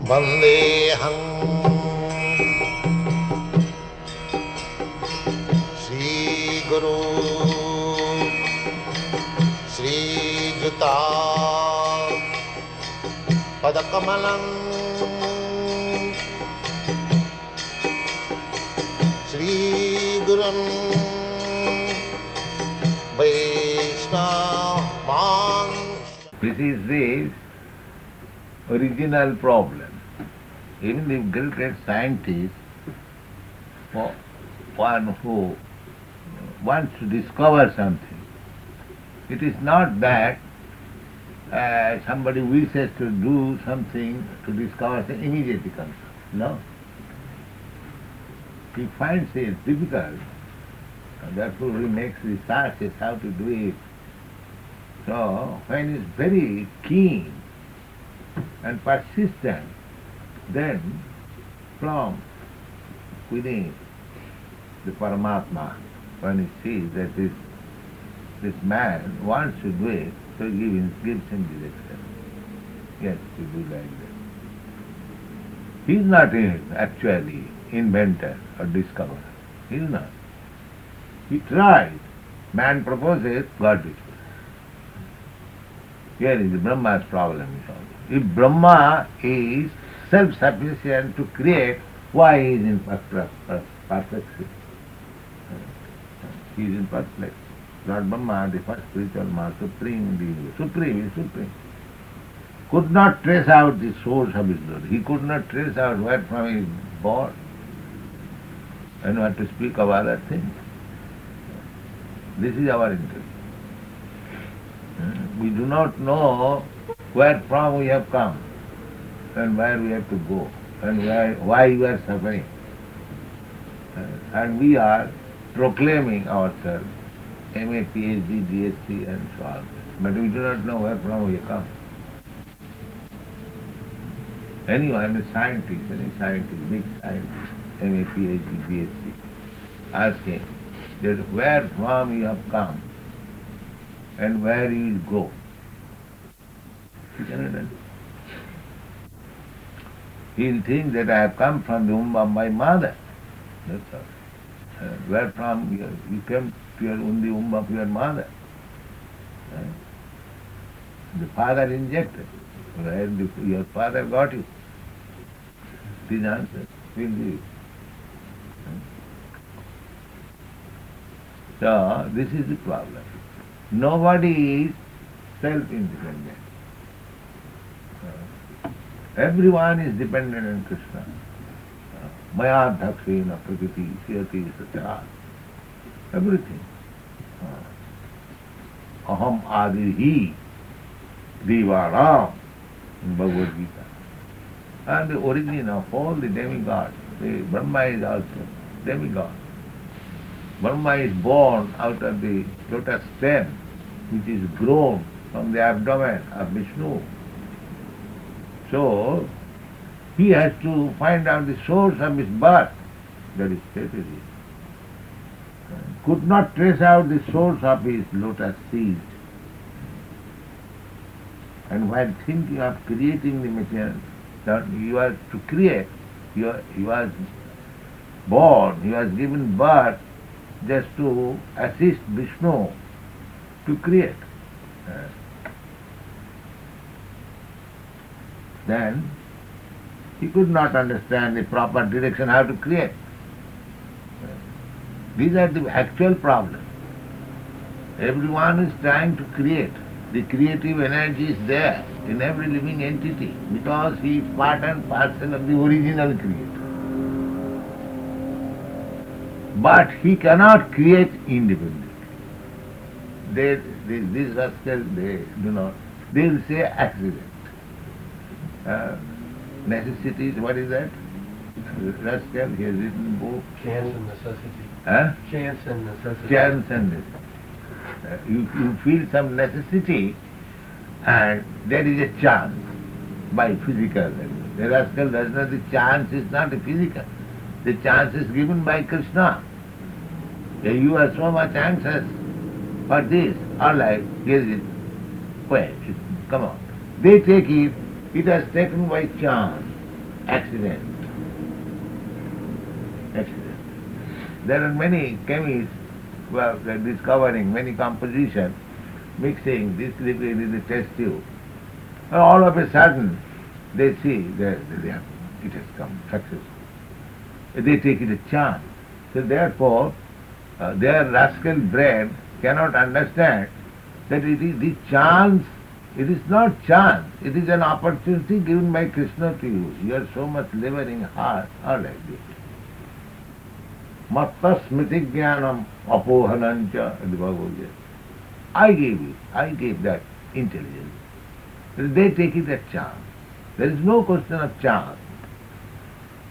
Vandeham Sri Guru Sri Juta Padakamalam Sri Gurum Vaishnavan. This is the original problem. Even the great scientist, one who wants to discover something, it is not that somebody wishes to do something to discover something immediately comes. No. He finds it difficult, and therefore he makes researches how to do it. So when he is very keen and persistent, then from within the Paramatma, when he sees that this man wants to do it, so he gives him direction. Yes, to do like that. He is not actually inventor or discoverer. He is not. He tries. Man proposes, God discovers. Here is Brahma's problem. If Brahma is self-sufficient to create, why he is in perfection? He is in perfection. Lord Brahma, the first spiritual master, supreme being, supreme, could not trace out the source of his glory. He could not trace out where from he is born and what to speak of other things. This is our interest. We do not know where from we have come and where we have to go and why we are suffering. And we are proclaiming ourselves MA, PhD, DSc and so on. But we do not know where from we come. Anyone, any scientist, big scientist, MA, PhD, DSc, ask him that where from you have come and where you will go. He cannot answer. He will think that I have come from the womb of my mother. That's all. Where from you came to the womb of your mother. The father injected. Where your father got you. His answer will be. So this is the problem. Nobody is self-independent. Everyone is dependent on Krishna. Maya dhakshena prakriti siyati satya. Everything. Aham adihi divaram in Bhagavad Gita. And the origin of all the demigods. The Brahma is also demigod. Brahma is born out of the lotus stem, which is grown from the abdomen of Vishnu. So, he has to find out the source of his birth. That is stated here. Could not trace out the source of his lotus seed. And while thinking of creating the material, that he was to create, he was born, he was given birth just to assist Vishnu to create. Then he could not understand the proper direction how to create. These are the actual problems. Everyone is trying to create. The creative energy is there in every living entity because he is part and parcel of the original creator. But he cannot create independently. These rascals, they do not. They will say accident. Necessities, what is that? Rascal, he has written a book. Chance and necessity. Huh? Chance and necessity. Chance and necessity. You feel some necessity and there is a chance by physical. The rascal does not, the chance is not a physical. The chance is given by Krishna. You are so much anxious for this, all right, here is it. Wait, come on. They take it, it has taken by chance. accident. Accident. There are many chemists who are discovering many compositions, mixing this liquid in the test tube. And all of a sudden, they see that it has come successful. They take it a chance. So therefore, their rascal brain cannot understand that it is the chance. It is not chance. It is an opportunity given by Krishna to you. You are so much laboring hard, all like this. Matta smriti jnanam apohanancha, the Bhagavad Gita. I gave it. I gave that intelligence. They take it as chance. There is no question of chance.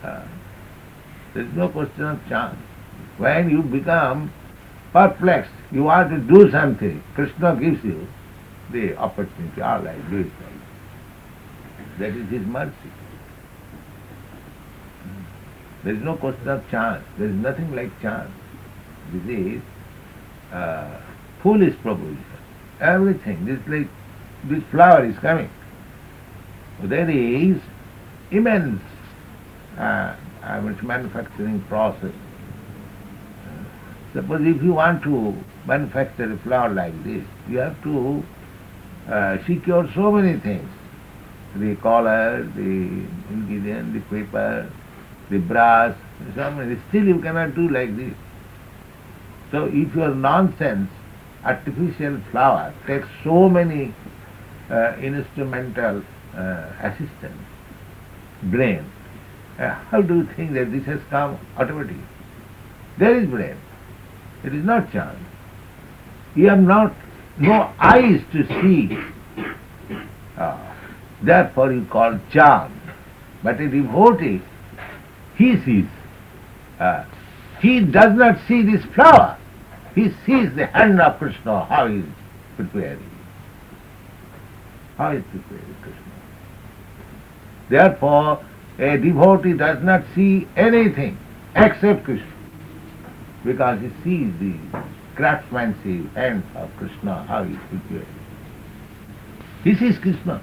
There is no question of chance. When you become perplexed, you want to do something, Krishna gives you the opportunity. All right, do it. That is His mercy. There is no question of chance. There is nothing like chance. This is foolish proposition. Everything. This flower is coming. There is immense manufacturing process. Suppose if you want to manufacture a flower like this, you have to secure so many things. The color, the ingredient, the paper, the brass, so many. Still you cannot do like this. So if your nonsense artificial flower takes so many instrumental assistance, brain, how do you think that this has come automatically? There is brain. It is not chance. You have no eyes to see. Therefore you call chance. But a devotee, he sees. He does not see this flower. He sees the hand of Krishna, how he is preparing. How he is preparing Krishna. Therefore, a devotee does not see anything except Krishna, because he sees the craftsmanship hands of Krishna, how he is prepared. He sees Krishna.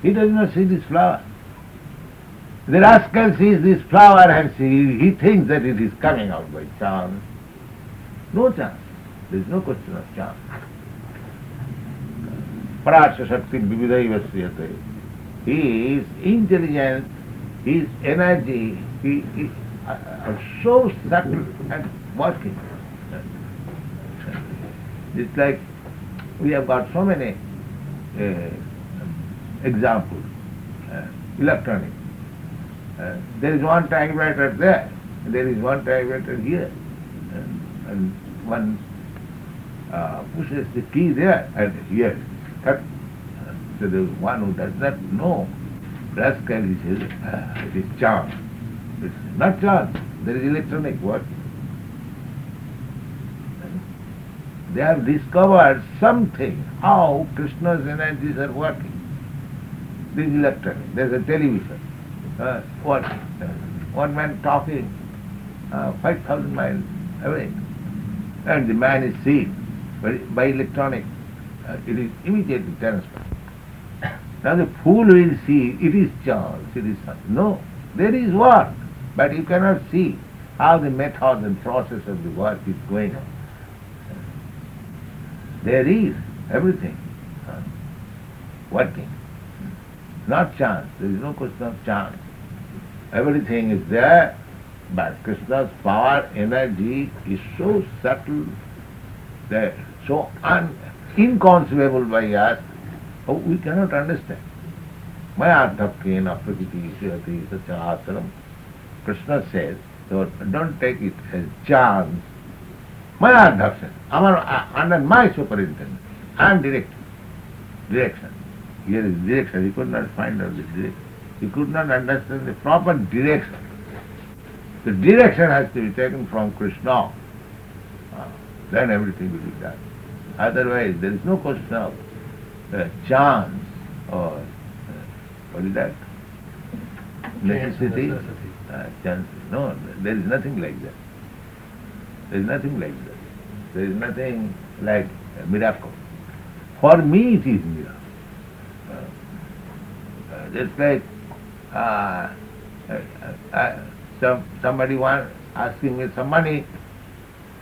He does not see this flower. The rascal sees this flower and he thinks that it is coming out by chance. No chance. There is no question of chance. Parasya Shakti Vividaiva Sriyate. His intelligence, his energy, he are so subtle and working. It's like we have got so many examples. Electronic. There is one typewriter there, there is one typewriter here, and one pushes the key there and here. So the one who does not know, rascal, he says, it is chance. It's not chance, there is electronic work. They have discovered something, how Krishna's energies are working. This is electronic, there is a television. Working. One man talking 5,000 miles away, and the man is seen by electronic. It is immediately transferred. Now the fool will see it is chance, it is something. No, there is work, but you cannot see how the method and process of the work is going on. There is everything working. Not chance, there is no question of chance. Everything is there, but Krishna's power, energy is so subtle, that so inconceivable by us, we cannot understand. Maya dhapkena prakriti shyati sachasaram. Krishna says, so don't take it as chance. Maya dhapkena, under my superintendence, I am direction. Here is direction, he could not find out the direction. He could not understand the proper direction. The direction has to be taken from Krishna. Then everything will be done. Otherwise, there is no question of chance or what is that? Necessity? Chance. No, there is nothing like that. There is nothing like that. There is nothing like a miracle. For me it is miracle. Just like somebody asking me some money,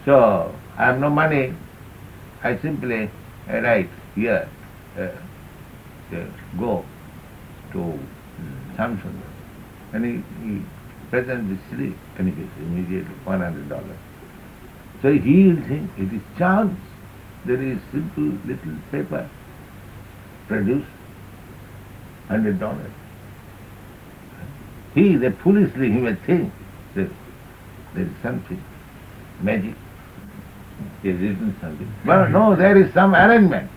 so I have no money. I simply write here, go to Samsung, and he presents the slip, and he gets immediately $100. So he will think it is chance. There is simple little paper, produce $100. They foolishly, he may think that there is something, magic, he has written something. But no, there is some arrangement.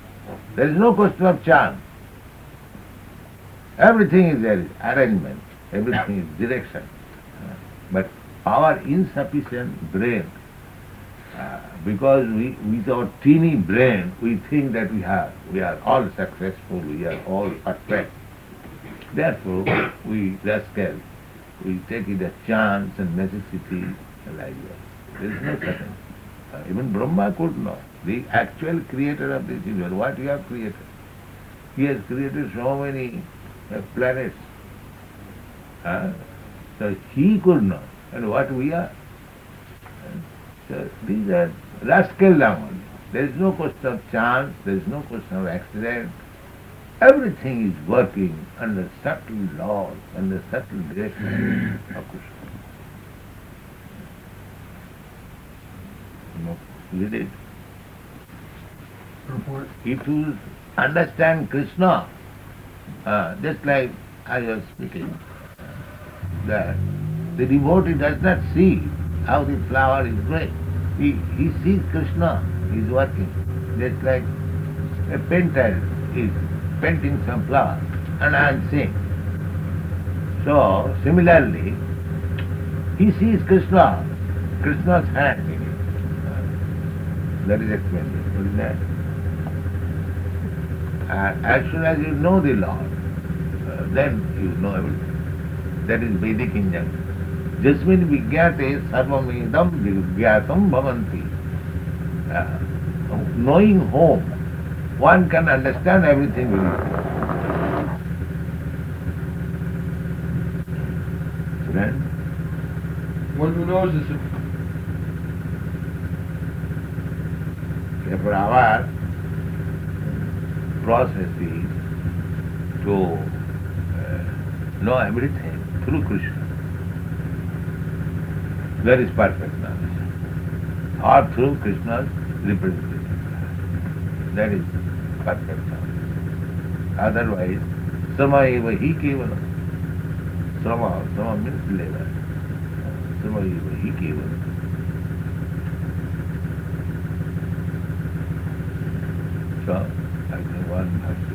There is no question of chance. Everything is there, arrangement, everything is direction. But our insufficient brain, because with our teeny brain, we think that we are all successful, we are all perfect. Therefore, we rascals, we take it as chance and necessity like that. There is no certainty. Even Brahma could know, the actual creator of this universe, what you have created. He has created so many planets. So he could know, and what we are. So these are rascal language. There is no question of chance, there is no question of accident. Everything is working under subtle laws, under subtle direction of Krishna. Read it. Report. If you understand Krishna, just like I was speaking, that the devotee does not see how the flower is growing. He sees Krishna is working, just like a painter is painting some flower, and I am seeing. So, similarly, he sees Krishna's hand in it. That is explained. What is that? As soon as you know the Lord, then you know everything. That is Vedic injunction. Jasmin vigyate sarvamidam vigyatam bhavanti. Knowing whom, one can understand everything very well. Then, One who knows is therefore our process is to know everything through Krishna. That is perfect knowledge. Or through Krishna's representation. That is perfect knowledge. Otherwise, sama eva hi kevala. Sama means labor. Sama eva hi kevala. So, I think one has to